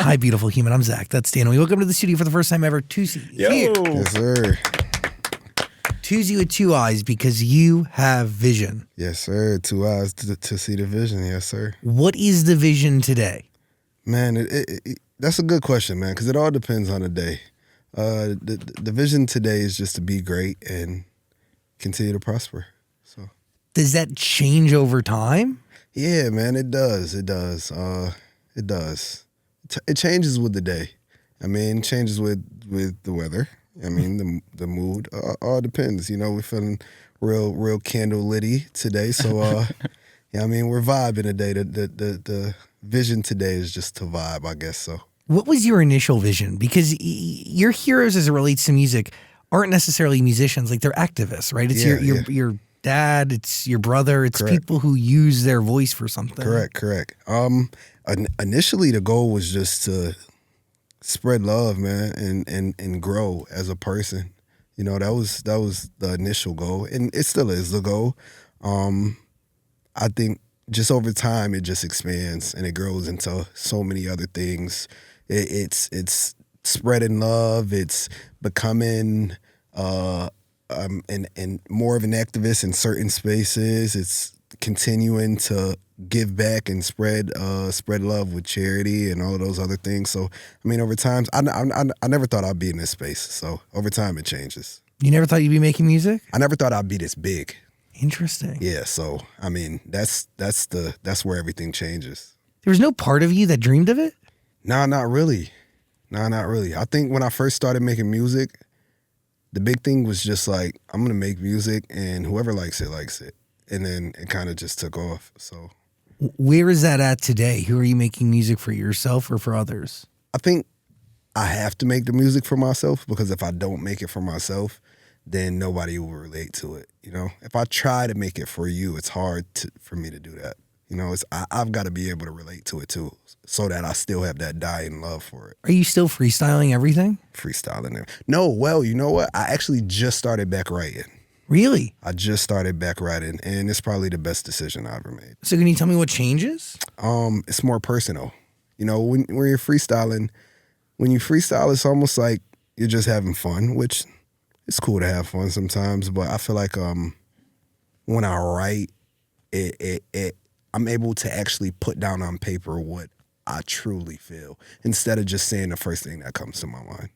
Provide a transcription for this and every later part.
Hi, beautiful human. I'm Zach. That's Dan. We welcome to the studio for the first time ever. Toosii. Yes, sir. Toosii with two eyes because you have vision. Yes, sir. 2 eyes to see the vision. Yes, sir. What is the vision today? Man, that's a good question, man, because it all depends on the day. The vision today is just to be great and continue to prosper. So, does that change over time? Yeah, man, it does. It does. It does. It changes with the day. I mean, it changes with the weather. I mean, the mood. All depends. You know, we're feeling real candle litty today. So, yeah, I mean, we're vibing today. The vision today is just to vibe, I guess so. What was your initial vision? Because your heroes as it relates to music aren't necessarily musicians. Like, they're activists, right? It's your dad, it's your brother, it's Correct. People who use their voice for something. Correct. Initially, the goal was just to spread love, man, and grow as a person. You know, that was the initial goal, and it still is the goal. I think just over time, it just expands and it grows into so many other things. It's spreading love. It's becoming and more of an activist in certain spaces. It's continuing to give back and spread love with charity and all of those other things. So, I mean, over time, I never thought I'd be in this space. So, over time, it changes. You never thought you'd be making music? I never thought I'd be this big. Interesting. Yeah. So, I mean, that's where everything changes. There was no part of you that dreamed of it? No, not really. No, not really. I think when I first started making music, the big thing was just like, I'm going to make music and whoever likes it, likes it. And then it kind of just took off. So, where is that at today? Who are you making music for, yourself or for others? I think I have to make the music for myself, because if I don't make it for myself, then nobody will relate to it. You know, if I try to make it for you, it's hard for me to do that. You know, I've got to be able to relate to it too, so that I still have that dying love for it. Are you still freestyling everything? Freestyling it. No, well, you know what? I actually just started back writing. Really? I just started back writing, and it's probably the best decision I ever made. So can you tell me what changes? It's more personal. You know, when you're freestyling, when you freestyle, it's almost like you're just having fun, which it's cool to have fun sometimes. But I feel like when I write, I'm able to actually put down on paper what I truly feel, instead of just saying the first thing that comes to my mind.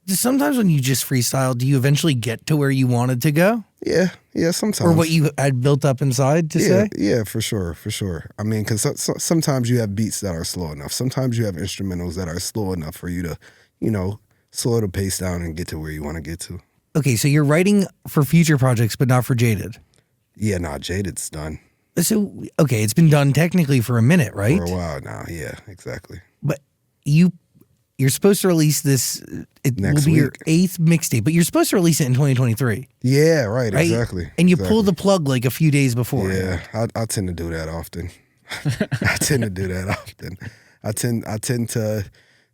Sometimes when you just freestyle, do you eventually get to where you wanted to go? Yeah, sometimes. Or what you had built up inside to say? Yeah, for sure. I mean, because sometimes you have beats that are slow enough. Sometimes you have instrumentals that are slow enough for you to, you know, slow the pace down and get to where you want to get to. Okay, so you're writing for future projects, but not for Jaded. Yeah, Jaded's done. So, okay, it's been done technically for a minute, right? For a while now, yeah, exactly. But you're supposed to release this, it Next will be your week. 8th mixtape, but you're supposed to release it in 2023. Yeah, right? Exactly. And you pull the plug like a few days before. Yeah, I tend to do that often. I tend to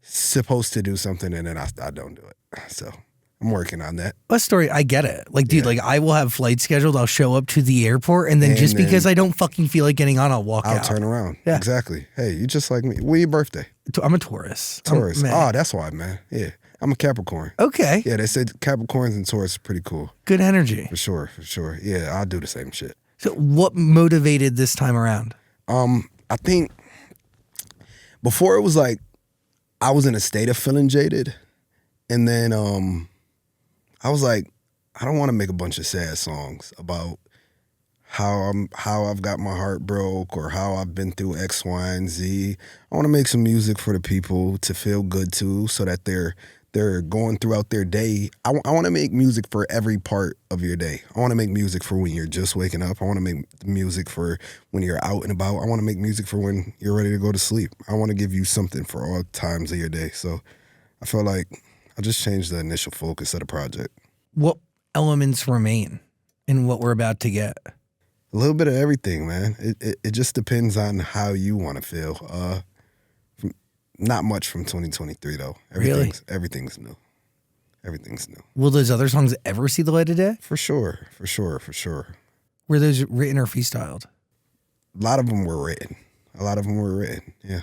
supposed to do something and then I don't do it. So I'm working on that. Bus story, I get it. Like, dude, like I will have flights scheduled. I'll show up to the airport, and then just because I don't fucking feel like getting on, I'll walk out. I'll turn around. Yeah. Exactly. Hey, you just like me. When your birthday? I'm a Taurus. Taurus. Oh, that's why, man. Yeah. I'm a Capricorn. Okay. Yeah, they said Capricorns and Taurus are pretty cool. Good energy. For sure. Yeah, I'll do the same shit. So what motivated this time around? I think before it was like I was in a state of feeling jaded. And then I was like, I don't want to make a bunch of sad songs about how I've got my heart broke or how I've been through X, Y, and Z. I want to make some music for the people to feel good to, so that they're going throughout their day. I want to make music for every part of your day. I want to make music for when you're just waking up. I want to make music for when you're out and about. I want to make music for when you're ready to go to sleep. I want to give you something for all times of your day. So I feel like I just changed the initial focus of the project. What elements remain in what we're about to get? A little bit of everything, man. It just depends on how you want to feel. Not much from 2023 though. Everything's new. Everything's new. Will those other songs ever see the light of day? For sure. Were those written or freestyled? A lot of them were written. Yeah.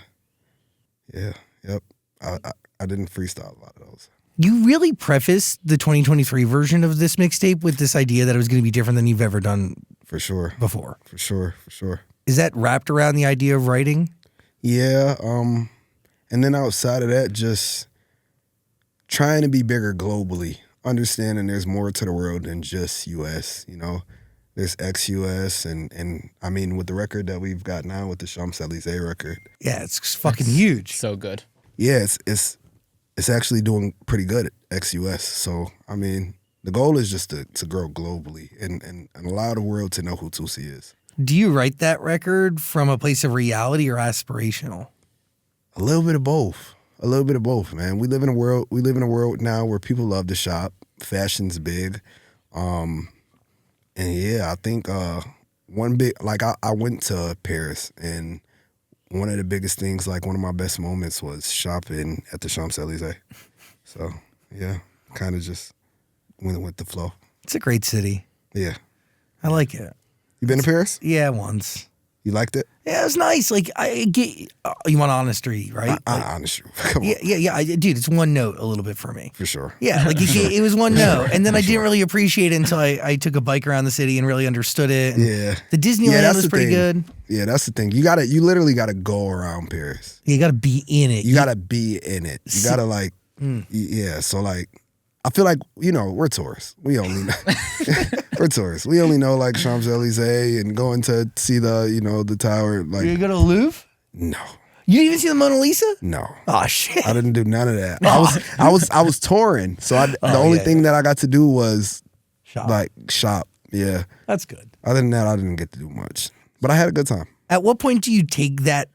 Yep. I didn't freestyle a lot of those. You really prefaced the 2023 version of this mixtape with this idea that it was going to be different than you've ever done For sure. before. For sure. Is that wrapped around the idea of writing? Yeah. And then outside of that, just trying to be bigger globally, understanding there's more to the world than just US, you know. There's ex-US and I mean with the record that we've got now with the Champs Élysées record. Yeah, it's fucking huge. So good. Yeah, it's actually doing pretty good at ex-US. So I mean, the goal is just to grow globally and allow the world to know who Toosii is. Do you write that record from a place of reality or aspirational? A little bit of both. A little bit of both, man. We live in a world now where people love to shop. Fashion's big. And yeah, I think one big, like I went to Paris and one of the biggest things, like one of my best moments was shopping at the Champs Élysées. So yeah, kind of just went with the flow. It's a great city. Yeah. I like it. You been to Paris? Yeah, once. You liked it? Yeah, it was nice. Like, I get, you want honesty, right? Honest. Come on. Yeah. Dude, it's one note a little bit for me. For sure. Yeah, like it was one note. And then I didn't really appreciate it until I took a bike around the city and really understood it. And Yeah. the Disneyland was pretty good. Yeah, that's the thing. You literally gotta go around Paris. You got to be in it. You gotta be in it. You gotta like, yeah. So like, I feel like, you know, we're tourists. We only know, we're tourists. We only know like Champs Élysées and going to see the, you know, the tower. Like, You go to Louvre? no, You didn't even see the Mona Lisa? no. Oh shit! I didn't do none of that. I was touring, so the only thing that I got to do was shop. Yeah. That's good. Other than that, I didn't get to do much, but I had a good time. At what point do you take that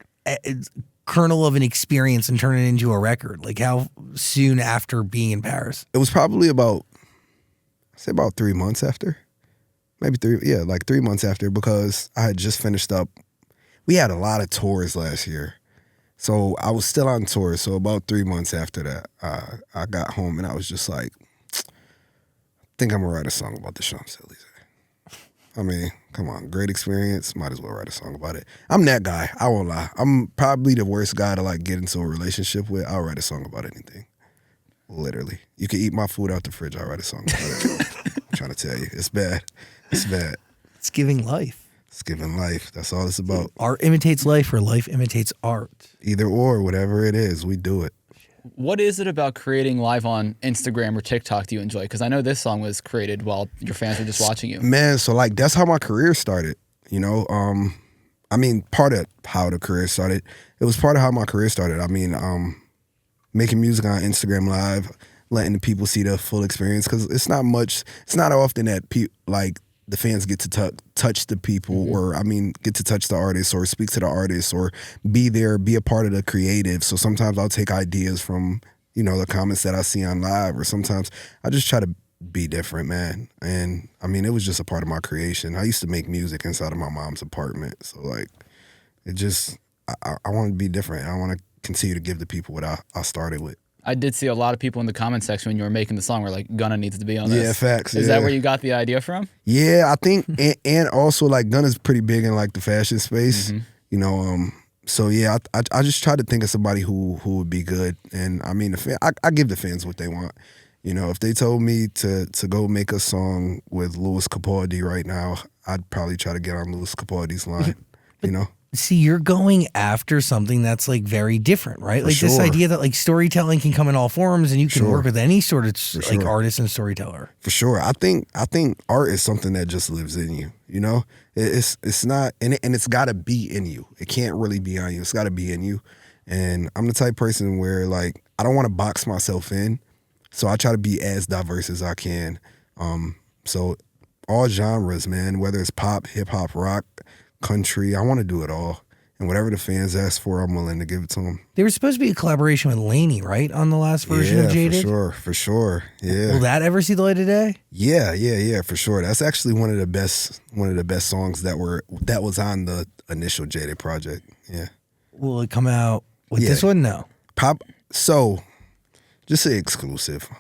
kernel of an experience and turn it into a record? Like how soon after being in Paris? It was probably about 3 months after, maybe 3 months after, because I had just finished up. We had a lot of tours last year, so I was still on tour. So about 3 months after that, I got home and I was just like, I think I'm gonna write a song about the Champs Élysées. I mean, come on, great experience. Might as well write a song about it. I'm that guy. I won't lie. I'm probably the worst guy to like get into a relationship with. I'll write a song about anything. Literally, you can eat my food out the fridge. I'll write a song about it. I'm trying to tell you, it's bad. It's bad. It's giving life. It's giving life. That's all it's about. Art imitates life, or life imitates art. Either or, whatever it is, we do it. What is it about creating live on Instagram or TikTok do you enjoy? Because I know this song was created while your fans were just watching you. Man, so like that's how my career started. You know, I mean, part of how the career started. It was part of how my career started. I mean, making music on Instagram Live, letting the people see the full experience, because it's not often that like the fans get to touch the people, or I mean, get to touch the artists or speak to the artists or be there, be a part of the creative. So sometimes I'll take ideas from, you know, the comments that I see on live, or sometimes I just try to be different, man. And I mean, it was just a part of my creation. I used to make music inside of my mom's apartment. So like, it just, I want to be different. I want to continue to give the people what I started with. I did see a lot of people in the comment section when you were making the song were like, Gunna needs to be on this. Yeah, facts. Is that where you got the idea from? Yeah, I think, and also like Gunna's pretty big in like the fashion space, you know. So yeah, I just try to think of somebody who would be good, and I mean, I give the fans what they want. You know, if they told me to go make a song with Lewis Capaldi right now, I'd probably try to get on Lewis Capaldi's line. You know. See, you're going after something that's like very different, right? Like this idea that like storytelling can come in all forms, and you can work with any sort of like artist and storyteller. For sure, I think art is something that just lives in you. You know, it's not, and it's got to be in you. It can't really be on you. It's got to be in you. And I'm the type of person where like I don't want to box myself in, so I try to be as diverse as I can. So all genres, man, whether it's pop, hip hop, rock, country, I want to do it all. And whatever the fans ask for, I'm willing to give it to them. There was supposed to be a collaboration with Lainey, right? On the last version of Jaded? For sure. Yeah. Will that ever see the light of day? Yeah, for sure. That's actually one of the best songs that was on the initial Jaded project. Yeah. Will it come out with this one? No. So, just say exclusive.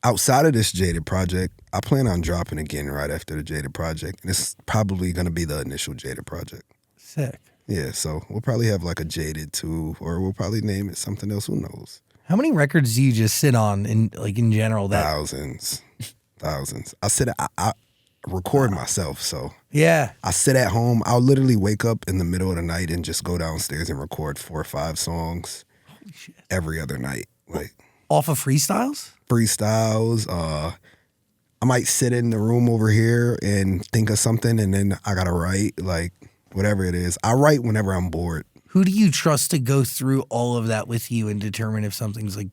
Outside of this Jaded project, I plan on dropping again right after the Jaded project. And it's probably going to be the initial Jaded project. Sick. Yeah, so we'll probably have like a Jaded too, or we'll probably name it something else. Who knows? How many records do you just sit on in general? Thousands. I record myself, so yeah. I sit at home. I'll literally wake up in the middle of the night and just go downstairs and record 4 or 5 songs every other night. Like off of freestyles? Freestyles. I might sit in the room over here and think of something, and then I gotta write, like whatever it is. I write whenever I'm bored. Who do you trust to go through all of that with you and determine if something's like,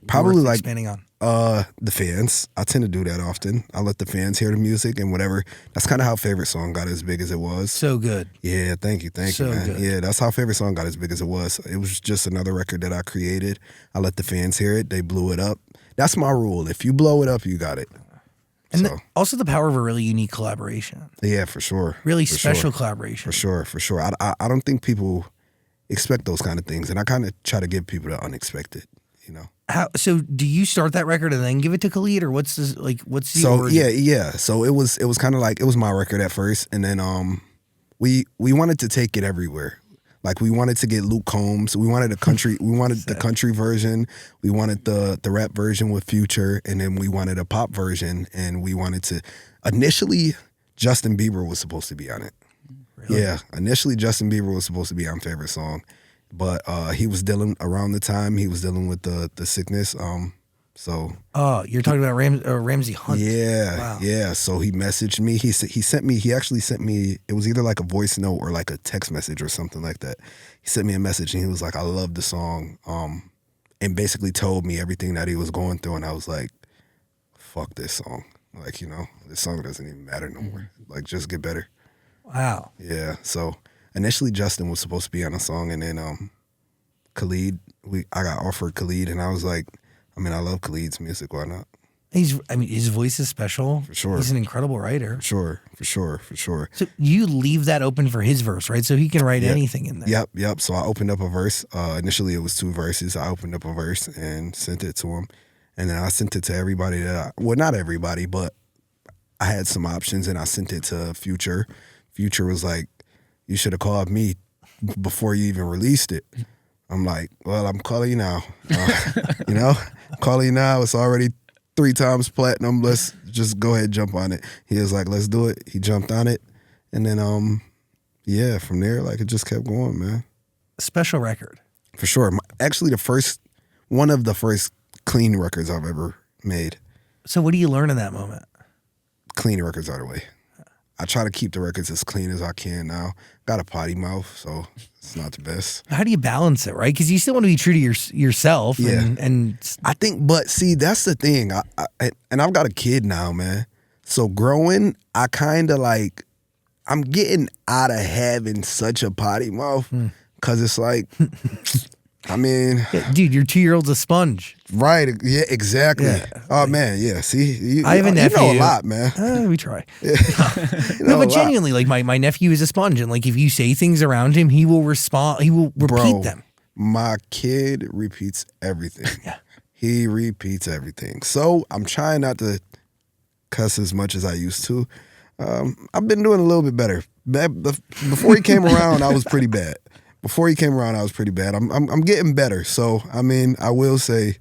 probably worth like expanding on? The fans. I tend to do that often. I let the fans hear the music and whatever. That's kind of how Favorite Song got as big as it was. So good. Yeah, thank you, So man. good. Yeah, that's how Favorite Song got as big as it was. It was just another record that I created. I let the fans hear it. They blew it up. That's my rule. If you blow it up, you got it. And also the power of a really unique collaboration. Yeah, for sure. Really for special sure. collaboration. For sure. I don't think people expect those kind of things, and I kind of try to give people the unexpected. So do you start that record and then give it to Khalid, or what's the so origin? yeah. So it was kind of like it was my record at first, and then we wanted to take it everywhere. Like we wanted to get Luke Combs. We wanted the country version. We wanted the rap version with Future, and then we wanted a pop version, and we wanted to initially Justin Bieber was supposed to be on it. Really? Yeah, initially Justin Bieber was supposed to be on Favorite Song. But he was dealing with the sickness. Oh, you're talking about Ramsey Hunt. Yeah, wow. Yeah. So he messaged me. He actually sent me. It was either like a voice note or like a text message or something like that. He sent me a message and he was like, "I love the song," and basically told me everything that he was going through. And I was like, "Fuck this song! Like this song doesn't even matter no more. Like just get better." Wow. Yeah. So. Initially, Justin was supposed to be on a song, and then Khalid. I got offered Khalid, and I was like, I love Khalid's music. Why not? His voice is special. For sure. He's an incredible writer. For sure. So you leave that open for his verse, right? So he can write anything in there. Yep. So I opened up a verse. Initially, it was 2 verses. I opened up a verse and sent it to him, and then I sent it to everybody not everybody, but I had some options, and I sent it to Future. Future was like, "You should have called me before you even released it." I'm like, "Well, I'm calling you now. Calling you now. It's already 3 times platinum. Let's just go ahead and jump on it." He was like, "Let's do it." He jumped on it. And then, from there, like it just kept going, man. Special record. For sure. Actually, one of the first clean records I've ever made. So what do you learn in that moment? Clean records are the way. I try to keep the records as clean as I can now. Got a potty mouth, so it's not the best. How do you balance it, right? Because you still want to be true to yourself. Yeah. And I think, but see, that's the thing. And I've got a kid now, man. So growing, I kind of like, I'm getting out of having such a potty mouth because it's like, yeah, dude, your 2-year-old's a sponge. Right. Yeah, exactly. Yeah. Oh, man. Yeah. See, I have a nephew. You know a lot, man. We try. Yeah. No, but genuinely, like my nephew is a sponge, and like if you say things around him, he will respond. He will repeat them. My kid repeats everything. Yeah. He repeats everything. So I'm trying not to cuss as much as I used to. I've been doing a little bit better. Before he came around, I was pretty bad. I'm getting better. So, I will say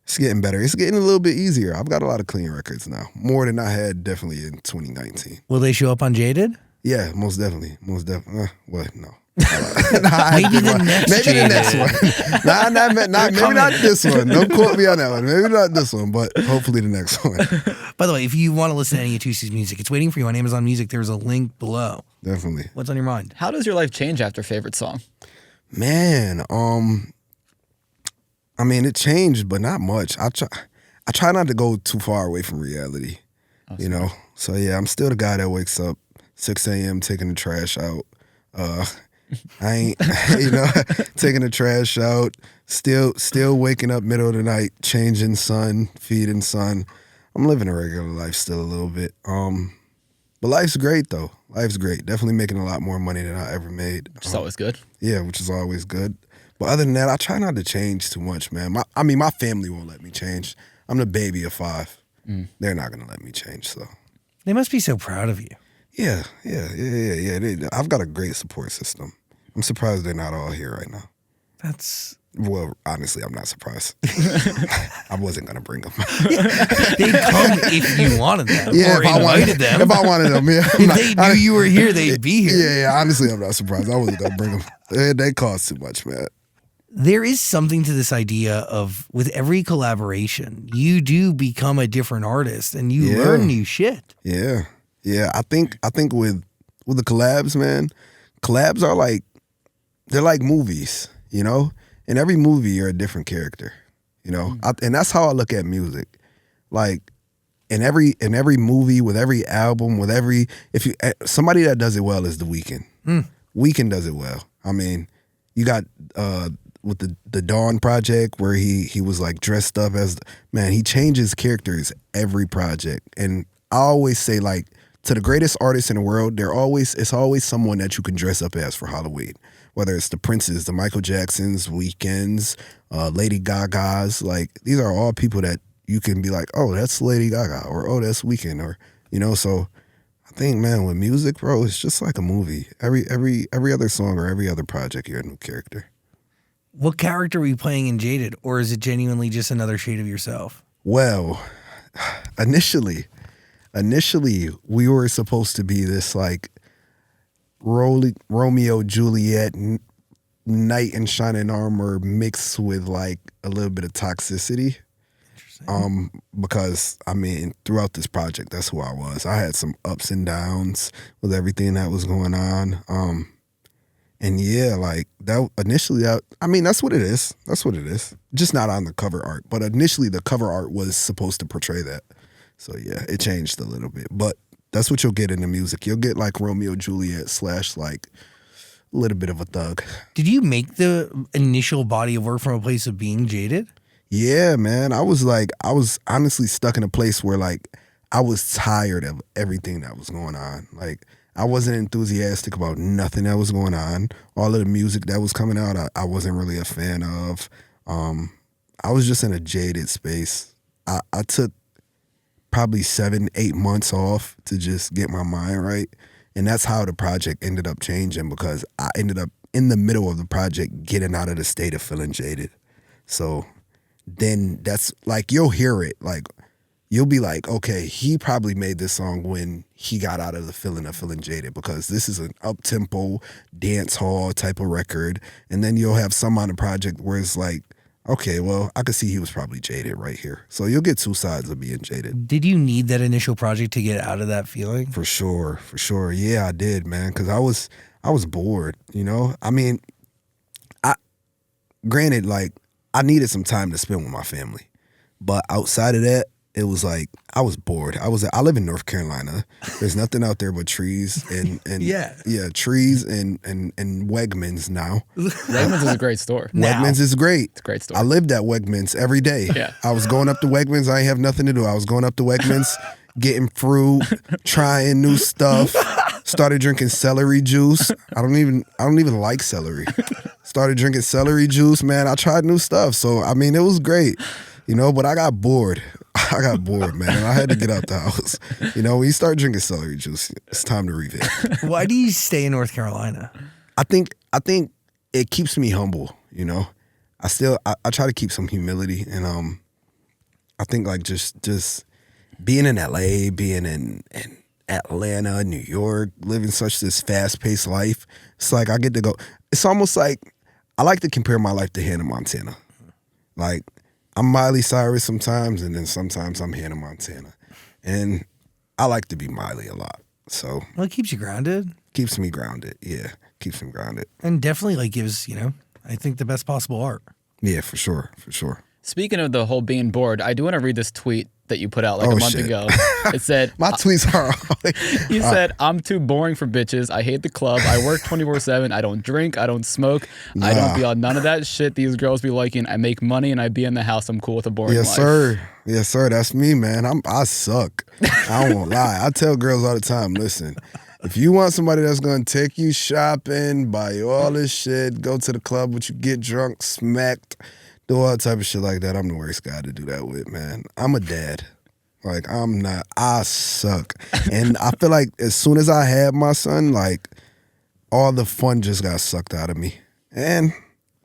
it's getting better. It's getting a little bit easier. I've got a lot of clean records now. More than I had definitely in 2019. Will they show up on Jaded? Yeah, most definitely. What? No. Maybe the next one. Maybe not this one. Don't quote me on that one. Maybe not this one, but hopefully the next one. By the way, if you want to listen to any of Toosie's music, it's waiting for you on Amazon Music. There's a link below. Definitely. What's on your mind? How does your life change after Favorite Song? Man, it changed, but not much. I try not to go too far away from reality, So yeah, I'm still the guy that wakes up 6 a.m. taking the trash out. I ain't, taking the trash out. Still waking up middle of the night, changing son, feeding son. I'm living a regular life still a little bit. But life's great though. Life's great. Definitely making a lot more money than I ever made. Which is always good. Yeah, which is always good. But other than that, I try not to change too much, man. My family won't let me change. I'm the baby of 5. They're not gonna let me change, so. They must be so proud of you. Yeah. I've got a great support system. I'm surprised they're not all here right now. Well, honestly, I'm not surprised. I wasn't gonna bring them. They'd come if you wanted them, Yeah, or if I invited them. If I wanted them, yeah. If they knew you were here, they'd be here. Yeah. Honestly, I'm not surprised. I wasn't gonna bring them. They cost too much, man. There is something to this idea of with every collaboration, you do become a different artist and you learn new shit. Yeah. I think with the collabs, man, collabs are they're like movies, you know? In every movie, you're a different character, you know? And that's how I look at music. Like, in every movie, with every album, with every... somebody that does it well is The Weeknd. Weeknd does it well. I mean, you got... with the Dawn project where he was like dressed up as... Man, he changes characters every project. And I always say, like, to the greatest artists in the world, it's always someone that you can dress up as for Halloween. Whether it's the Princes, the Michael Jacksons, Weekends, Lady Gaga's, like these are all people that you can be like, oh, that's Lady Gaga, or oh, that's Weekend, or you know. So I think, man, with music, bro, it's just like a movie. Every other song or every other project, you're a new character. What character were you playing in Jaded, or is it genuinely just another shade of yourself? Well, initially, we were supposed to be this like Romeo Juliet knight in shining armor mixed with like a little bit of toxicity. Because I mean, throughout this project, that's who I was. I had some ups and downs with everything that was going on. And yeah, like that initially, I mean, that's what it is. That's what it is. Just not on the cover art, but initially the cover art was supposed to portray that. So yeah, it changed a little bit, but that's what you'll get in the music. You'll get like Romeo Juliet / like a little bit of a thug. Did you make the initial body of work from a place of being jaded? Yeah, man. I was honestly stuck in a place where like I was tired of everything that was going on. Like I wasn't enthusiastic about nothing that was going on. All of the music that was coming out, I wasn't really a fan of. I was just in a jaded space. I took probably 7-8 months off to just get my mind right. And that's how the project ended up changing, because I ended up in the middle of the project getting out of the state of feeling jaded. So then that's like, you'll hear it. Like you'll be like, okay, he probably made this song when he got out of the feeling of feeling jaded, because this is an up-tempo dance hall type of record. And then you'll have some on the project where it's like, okay, well, I could see he was probably jaded right here. So you'll get two sides of being jaded. Did you need that initial project to get out of that feeling? For sure. Yeah, I did, man, because I was bored, you know? I mean, granted, like, I needed some time to spend with my family. But outside of that, it was like I was bored. I live in North Carolina. There's nothing out there but trees and trees and Wegmans now. Wegmans is a great store. Wegmans is great. It's a great store. I lived at Wegmans every day. Yeah. I was going up to Wegmans. I ain't have nothing to do. I was going up to Wegmans, getting fruit, trying new stuff. Started drinking celery juice. I don't even like celery. Started drinking celery juice, man. I tried new stuff. So I mean, it was great. You know, but I got bored. Man. I had to get out the house. You know, when you start drinking celery juice, it's time to revamp. Why do you stay in North Carolina? I think it keeps me humble, you know. I try to keep some humility, and I think like just being in LA, being in Atlanta, New York, living such this fast-paced life, it's like I get to go. It's almost like I like to compare my life to Hannah Montana. Like, I'm Miley Cyrus sometimes, and then sometimes I'm Hannah Montana. And I like to be Miley a lot. So, well, it keeps you grounded. Keeps me grounded, yeah. Keeps me grounded. And definitely like gives, you know, I think the best possible art. Yeah, for sure. Speaking of the whole being bored, I do want to read this tweet that you put out like a month ago. It said, my tweets are you said, I'm too boring for bitches. I hate the club. I work 24/7. I don't drink. I don't smoke. Nah. I don't be on none of that shit these girls be liking. I make money and I be in the house. I'm cool with a boring life. Yes, sir. That's me, man. I suck. I won't lie. I tell girls all the time, listen, if you want somebody that's going to take you shopping, buy you all this shit, go to the club with you, get drunk, smacked, do all type of shit like that, I'm the worst guy to do that with, man. I'm a dad. Like, I'm not. I suck. And I feel like as soon as I had my son, like, all the fun just got sucked out of me. And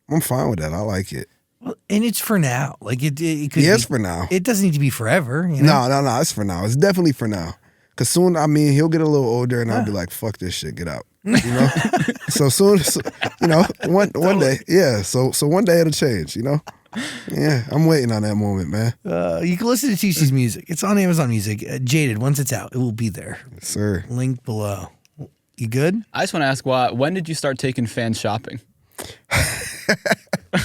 I'm fine with that. I like it. Well, and it's for now. Like, it could Yeah, be, it's for now. It doesn't need to be forever. You know? No. It's for now. It's definitely for now. Because soon, I mean, he'll get a little older and I'll be like, fuck this shit, get out. You know? So soon, you know, one day. Yeah. So one day it'll change, you know? Yeah, I'm waiting on that moment, man. You can listen to Toosii's music. It's on Amazon Music. Jaded, once it's out, it will be there. Yes, sir. Link below. You good? I just want to ask, when did you start taking fans shopping?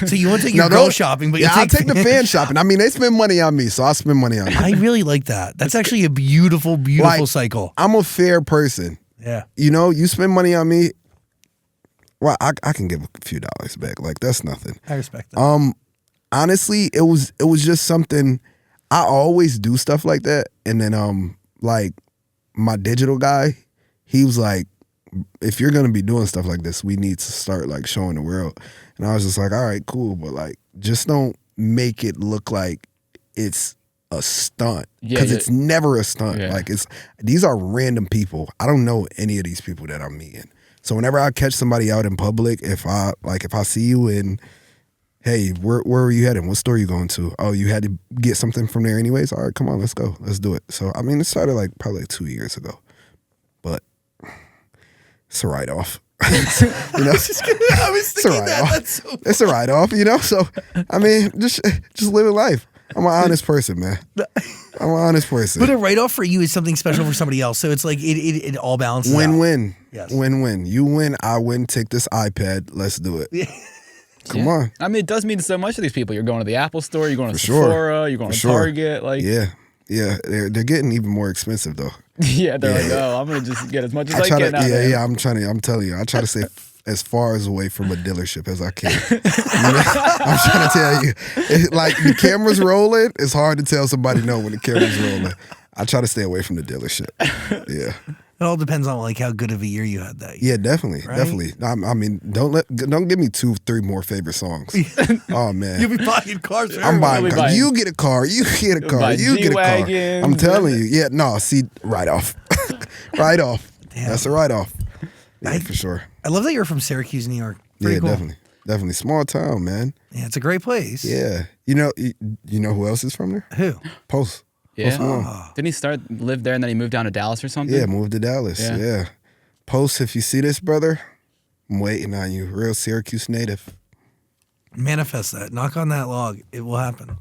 So you want to take your girl shopping, but I'll take the fan shopping. I mean, they spend money on me, so I'll spend money on them. I really like that. That's actually a beautiful, beautiful cycle. I'm a fair person. Yeah. You know, you spend money on me, well, I can give a few dollars back. Like, that's nothing. I respect that. Honestly, it was just something. I always do stuff like that, and then like my digital guy, he was like, if you're gonna be doing stuff like this, we need to start like showing the world. And I was just like, all right, cool, but like, just don't make it look like it's a stunt, because it's never a stunt. Yeah. Like, these are random people. I don't know any of these people that I'm meeting. So whenever I catch somebody out in public, if I see you and, hey, where were you heading? What store are you going to? Oh, you had to get something from there anyways? All right, come on, let's go. Let's do it. So, I mean, it started like probably 2 years ago. But it's a write-off. You know? I was thinking that's so it's a write-off, you know? So, I mean, just living life. I'm an honest person, man. I'm an honest person. But a write-off for you is something special for somebody else. So it's like it all balances out. Win-win. Yes. Win-win. You win, I win. Take this iPad. Let's do it. Come on. I mean, it does mean so much to these people. You're going to the Apple store, you're going to Sephora, you're going to Target. Like, yeah. They're getting even more expensive though. Yeah, they're like, oh, I'm gonna just get as much as I can. I'm telling you, I try to stay as far as away from a dealership as I can. I'm trying to tell you, like, the camera's rolling. It's hard to tell somebody no when the camera's rolling. I try to stay away from the dealership. Yeah. It all depends on like how good of a year you had that year. Yeah, definitely, right? definitely. I mean, don't give me 2-3 more favorite songs. Oh man, You'll be buying cars. I'm buying cars. You get a car. You get a car. You get a car. I'm telling you. Yeah, no. See, write off. Write off. Damn. That's a write off. Yeah, for sure. I love that you're from Syracuse, New York. Pretty cool. definitely. Small town, man. Yeah, it's a great place. Yeah. You know who else is from there? Who? Post. Yeah. Post Didn't he live there and then he moved down to Dallas or something? Yeah, moved to Dallas. Yeah. Post, if you see this, brother, I'm waiting on you. Real Syracuse native. Manifest that. Knock on that log. It will happen.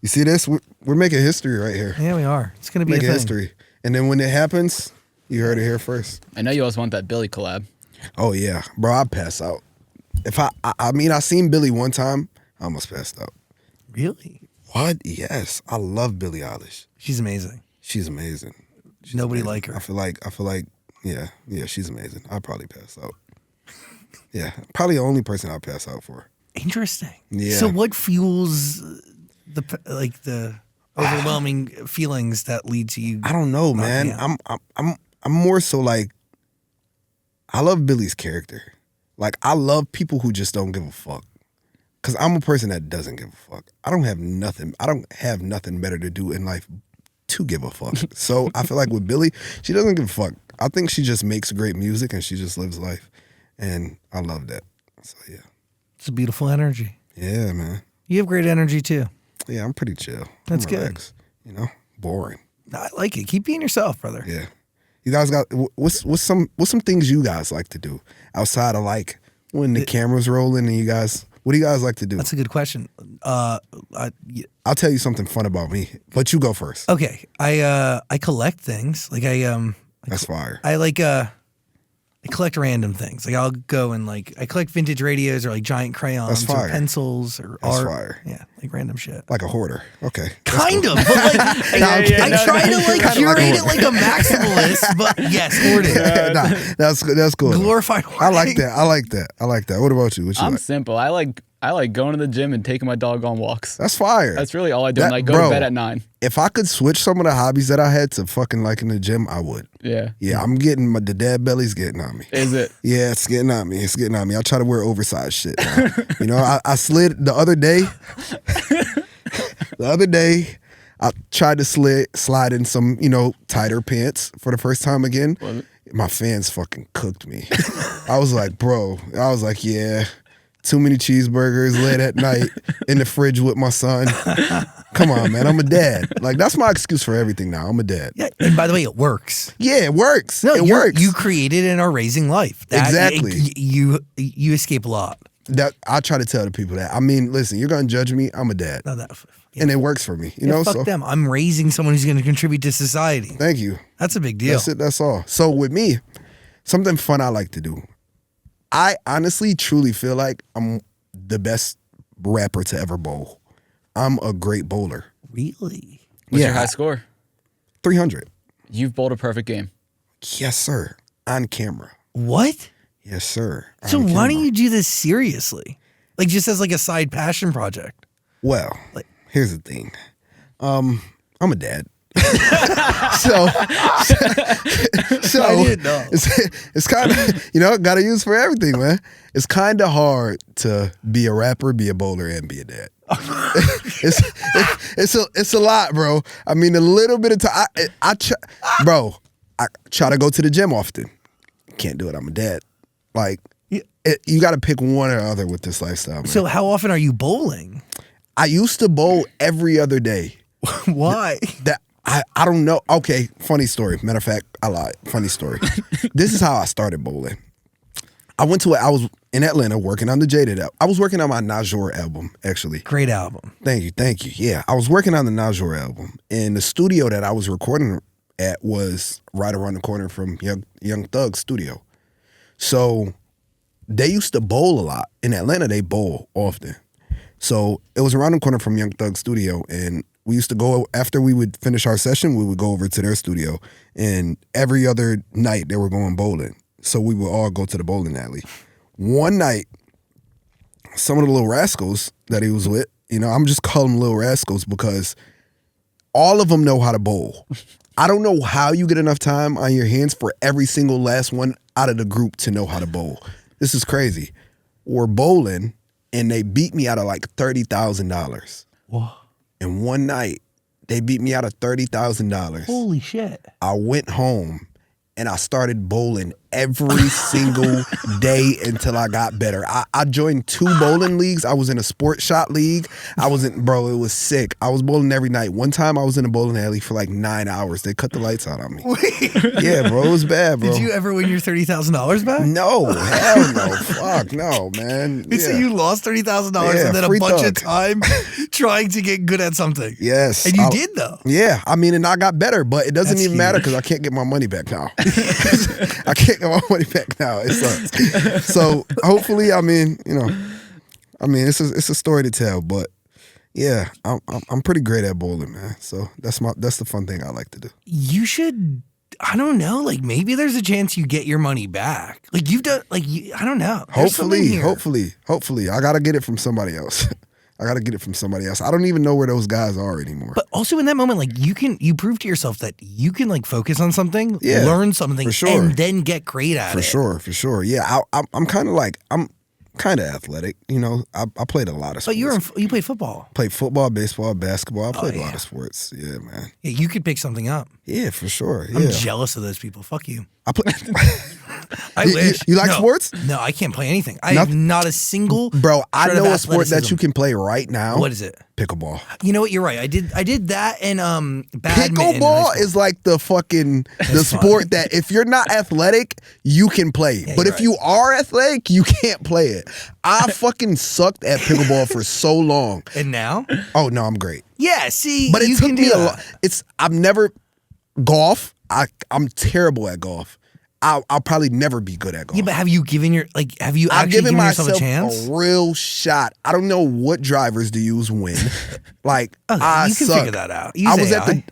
You see this? We're making history right here. Yeah, we are. It's going to be Making a thing. history. And then when it happens, you heard it here first. I know you always want that Billy collab. Oh, yeah. Bro, I'd pass out. If I mean, I seen Billy one time, I almost passed out. Really? What? Yes. I love Billie Eilish. She's amazing. She's amazing. Nobody like her. I feel like, yeah, she's amazing. I'd probably pass out. Yeah. Probably the only person I'd pass out for. Interesting. Yeah. So what fuels the overwhelming feelings that lead to you? I don't know, man. I'm more so like, I love Billy's character. Like, I love people who just don't give a fuck. Cause I'm a person that doesn't give a fuck. I don't have nothing better to do in life to give a fuck. So I feel like with Billie, she doesn't give a fuck. I think she just makes great music and she just lives life. And I love that. So yeah. It's a beautiful energy. Yeah, man. You have great energy too. Yeah, I'm pretty chill. That's I'm relaxed, good. You know, boring. I like it. Keep being yourself, brother. Yeah. You guys got what's some things you guys like to do outside of like when the camera's rolling and you guys, what do you guys like to do? That's a good question. I'll tell you something fun about me, but you go first. Okay. I collect things. Like That's fire. I collect random things. Like I'll go and I collect vintage radios or like giant crayons or pencils or That's art. Fire. Yeah, like random shit. Like a hoarder. Okay. Kind of. But I try to curate it like a maximalist, but yes, hoarding. That's cool. Glorified hoarding. I like that. What about you? What you I'm like? simple. I like going to the gym and taking my dog on walks. That's fire. That's really all I do. And I go to bed at 9. If I could switch some of the hobbies that I had to fucking like in the gym, I would. Yeah. Yeah, I'm getting the dad belly's getting on me. Is it? Yeah, it's getting on me. I try to wear oversized shit now. You know, I slid the other day. I tried to slide in some, tighter pants for the first time again. What? My fans fucking cooked me. I was like, bro. I was like, yeah. Too many cheeseburgers late at night in the fridge with my son. Come on, man. I'm a dad. Like, that's my excuse for everything now. I'm a dad. Yeah, and by the way, it works. Yeah, it works. No, it works. You created and are raising life. Exactly. You escape a lot. That I try to tell the people that. I mean, listen, you're gonna judge me. I'm a dad, No, and it works for me. fuck So them. I'm raising someone who's going to contribute to society. thank you. That's a big deal. That's it. That's all. So with me, something fun I like to do. I honestly, truly feel like I'm the best rapper to ever bowl. I'm a great bowler. Really? What's your high score? 300. You've bowled a perfect game. Yes, sir. On camera. What? Yes, sir. So On why camera. don't you do this seriously? Like just as like a side passion project? Well, Like- here's the thing. I'm a dad. so I didn't know. it's kind of, gotta use for everything, man. It's kind of hard to be a rapper, be a bowler, and be a dad. it's a lot, bro. I mean, a little bit of time. I try to go to the gym often. Can't do it. I'm a dad. Like, you got to pick one or other with this lifestyle, man. So how often are you bowling? I used to bowl every other day. Why? That I don't know. Okay, funny story. Matter of fact, I lied. Funny story. This is how I started bowling. I was in Atlanta working on the Jaded album. I was working on my Najor album, actually. Great album. Thank you. Yeah, I was working on the Najor album, and the studio that I was recording at was right around the corner from Young Thug's studio. So they used to bowl a lot. In Atlanta, they bowl often. So it was around the corner from Young Thug's studio, and we used to go, after we would finish our session, we would go over to their studio, and every other night they were going bowling. So we would all go to the bowling alley. One night, some of the little rascals that he was with, I'm just calling them little rascals because all of them know how to bowl. I don't know how you get enough time on your hands for every single last one out of the group to know how to bowl. This is crazy. We're bowling, and they beat me out of like $30,000. Whoa. And one night, they beat me out of $30,000. Holy shit. I went home, and I started bowling every single day until I got better. I joined 2 bowling leagues. I was in a sports shot league. It was sick. I was bowling every night. One time I was in a bowling alley for like 9 hours. They cut the lights out on me. Wait. Yeah, bro, it was bad, bro. Did you ever win your $30,000 back? No, hell no. Fuck no, man. So you lost $30,000 Yeah, and then a free bunch thug. of time trying to get good at something. Yes. And you did though. Yeah, I mean, and I got better, but it doesn't That's even matter huge. because I can't get my money back now. I can't get my money back now. It sucks. So hopefully, it's a story to tell, but yeah, I'm pretty great at bowling, man. So that's the fun thing I like to do. You should, I don't know, like maybe there's a chance you get your money back. Like you've done, I don't know. There's something here. Hopefully, I gotta get it from somebody else. I don't even know where those guys are anymore. But also in that moment, like you prove to yourself that you can like focus on something, Yeah, learn something, for sure. and then get great at it. For sure. Yeah, I'm kind of athletic. I played a lot of sports. But you played football. Played football, baseball, basketball. I played a lot yeah. of sports. Yeah, man. Yeah, you could pick something up. Yeah, for sure. Yeah. I'm jealous of those people. Fuck you. I play. I You- wish. you like No. sports? No, I can't play anything. I have not a single. Bro, I shred of know a sport that athleticism. you can play right now. What is it? Pickleball. You know what? You're right. I did that and badminton. in high Pickleball school. is like the fun. sport that if you're not athletic, you can play. But you're if you are athletic, you can't play it. I fucking sucked at pickleball for so long. And now? Oh no, I'm great. Yeah. See, But it you took can me do a that. lot. I've never golf. I'm terrible at golf. I'll probably never be good at golf. Yeah, but have you I've actually given given yourself myself a chance? real shot. I don't know what drivers to use when. Like I you can suck. figure that out. Use I was AI.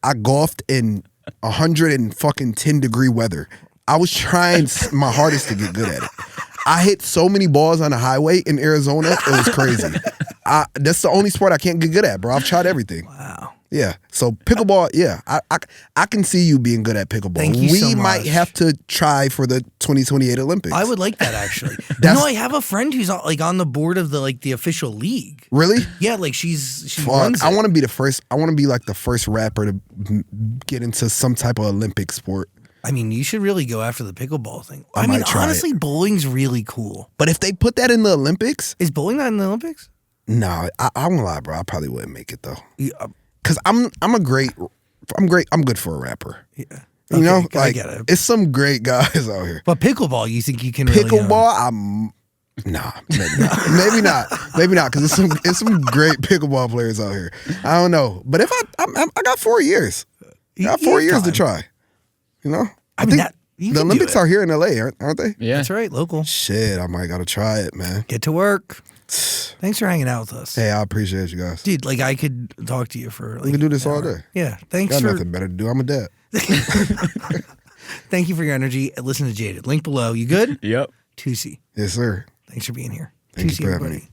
I golfed in 110-degree weather. I was trying my hardest to get good at it. I hit so many balls on the highway in Arizona, it was crazy. That's the only sport I can't get good at, bro. I've tried everything. Wow. Yeah. So pickleball, yeah. I can see you being good at pickleball. Thank you so We much. might have to try for the 2028 Olympics. I would like that actually. I have a friend who's on the board of the official league. Really? Yeah, like she runs it. I want to be the first. I want to be like the first rapper to get into some type of Olympic sport. I mean, you should really go after the pickleball thing. I might try honestly, bowling's really cool. But if they put that in the Olympics, Is bowling not in the Olympics? no, I won't lie, bro. I probably wouldn't make it though. Yeah. Cause I'm good for a rapper. Yeah. You know, I like get it. it's some great guys out here. But pickleball, you think you can really Pickleball, nah, maybe not, maybe not, because it's some great pickleball players out here. I don't know, but if I got 4 years, I got 4 years to try. You know, I think the Olympics are here in LA, aren't they? Yeah, that's right, local. Shit, I might gotta try it, man. Get to work. Thanks for hanging out with us. Hey, I appreciate you guys. Dude, like I could talk to you for we can do this all day. Yeah, thanks Got for nothing better to do. I'm a dad. Thank you for your energy. Listen to Jaded. Link below. You good? Yep. Toosii. Yes, sir. Thanks for being here. Thank you Toosii, for having everybody. me.